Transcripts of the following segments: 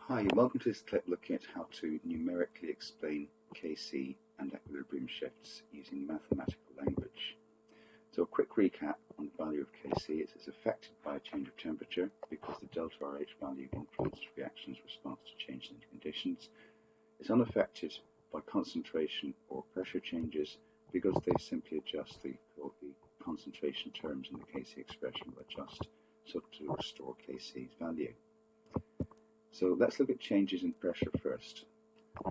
Hi, welcome to this clip looking at how to numerically explain Kc and equilibrium shifts using mathematical language. So a quick recap on the value of Kc is it's affected by a change of temperature because the delta RH value influences reactions response to changes in conditions. It's unaffected by concentration or pressure changes because they simply adjust the concentration terms in the Kc expression will adjust so to restore Kc's value. So let's look at changes in pressure first.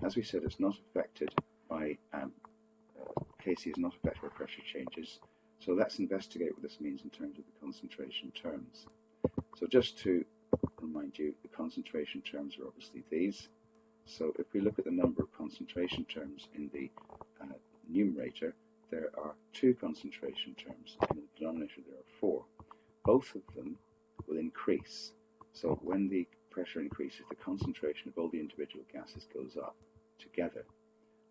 As we said, it's not affected by Kc is not affected by pressure changes. So let's investigate what this means in terms of the concentration terms. So just to remind you, the concentration terms are obviously these. So if we look at the number of concentration terms in the numerator, there are 2 concentration terms. In the denominator, there are 4. Both of them will increase. So when the pressure increases, the concentration of all the individual gases goes up together.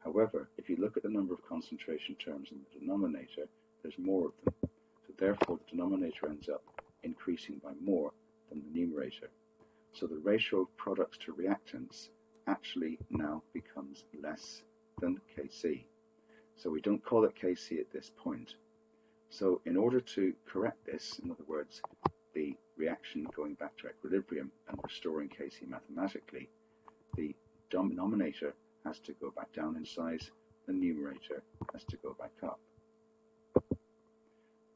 However, if you look at the number of concentration terms in the denominator, there's more of them. So therefore, the denominator ends up increasing by more than the numerator. So the ratio of products to reactants actually now becomes less than Kc. So we don't call it Kc at this point. So in order to correct this, in other words, the reaction going back to equilibrium and restoring Kc mathematically, the denominator has to go back down in size, the numerator has to go back up.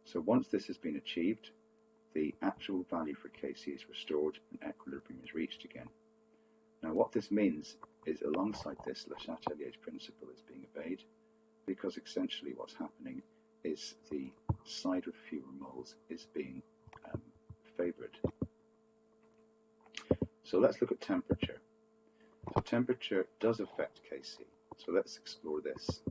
So once this has been achieved, the actual value for Kc is restored and equilibrium is reached again. Now what this means is alongside this, LeChatelier's principle is being obeyed, because essentially what's happening is the side with fewer moles is being favoured. So let's look at temperature. So temperature does affect Kc. So let's explore this.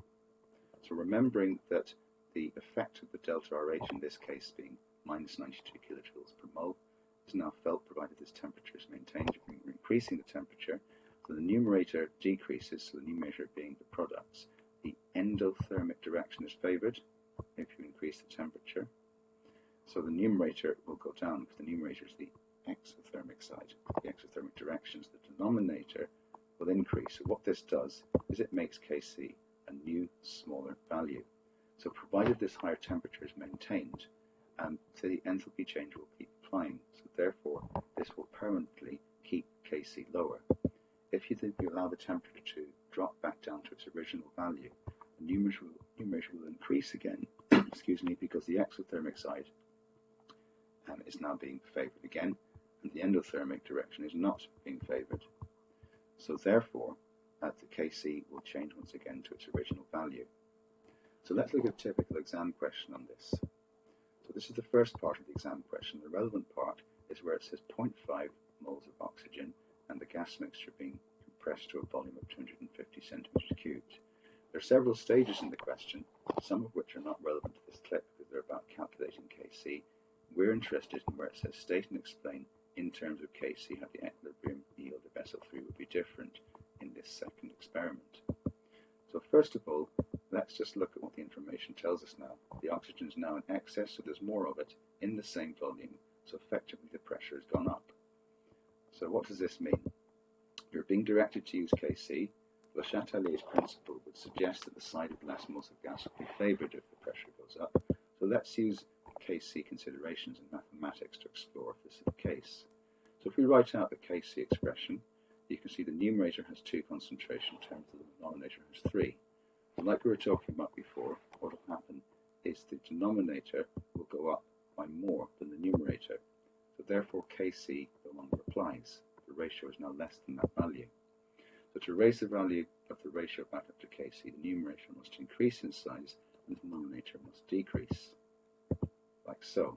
So remembering that the effect of the delta RH in this case being minus 92 kilojoules per mole is now felt provided this temperature is maintained. We're increasing the temperature, so the numerator decreases, so the numerator being the products. The endothermic direction is favoured if you increase the temperature. So the numerator will go down because the numerator is the exothermic side, the exothermic directions. The denominator will increase. So what this does is it makes Kc a new, smaller value. So provided this higher temperature is maintained, the enthalpy change will keep applying. So therefore, this will permanently keep Kc lower. If you allow the temperature to drop back down to its original value, the numerator will increase again, excuse me, because the exothermic side is now being favoured again, and the endothermic direction is not being favoured. So therefore, the Kc will change once again to its original value. So let's look at a typical exam question on this. So this is the first part of the exam question. The relevant part is where it says 0.5 moles of oxygen and the gas mixture being compressed to a volume of 250 centimeters cubed. There are several stages in the question, some of which are not relevant to this clip because they're about calculating Kc. We're interested in where it says state and explain in terms of Kc how the equilibrium yield of SO3 would be different in this second experiment. So first of all, let's just look at what the information tells us now. The oxygen is now in excess, so there's more of it in the same volume, so effectively the pressure has gone up. So what does this mean? You're being directed to use Kc. LeChatelier's principle would suggest that the side with less moles of gas would be favoured if the pressure goes up. So let's use Kc considerations in mathematics to explore if this is the case. So if we write out the Kc expression, you can see the numerator has 2 concentration terms, the denominator has 3. And like we were talking about before, what will happen is the denominator will go up by more than the numerator. So therefore Kc no longer applies. The ratio is now less than that value. So to raise the value of the ratio back up to Kc, the numerator must increase in size and the denominator must decrease. Like so.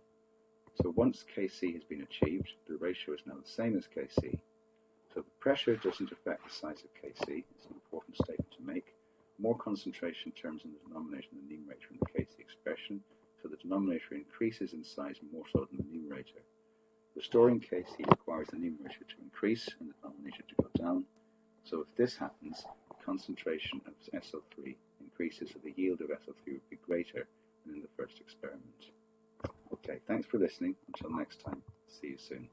So once Kc has been achieved, the ratio is now the same as Kc. So the pressure doesn't affect the size of Kc. It's an important statement to make. More concentration terms in the denominator than the numerator in the Kc expression, so the denominator increases in size more so than the numerator. Restoring Kc requires the numerator to increase and the denominator to go down. So if this happens, the concentration of SO3 increases, so the yield of SO3 would be greater than in the first experiment. Okay, thanks for listening. Until next time, see you soon.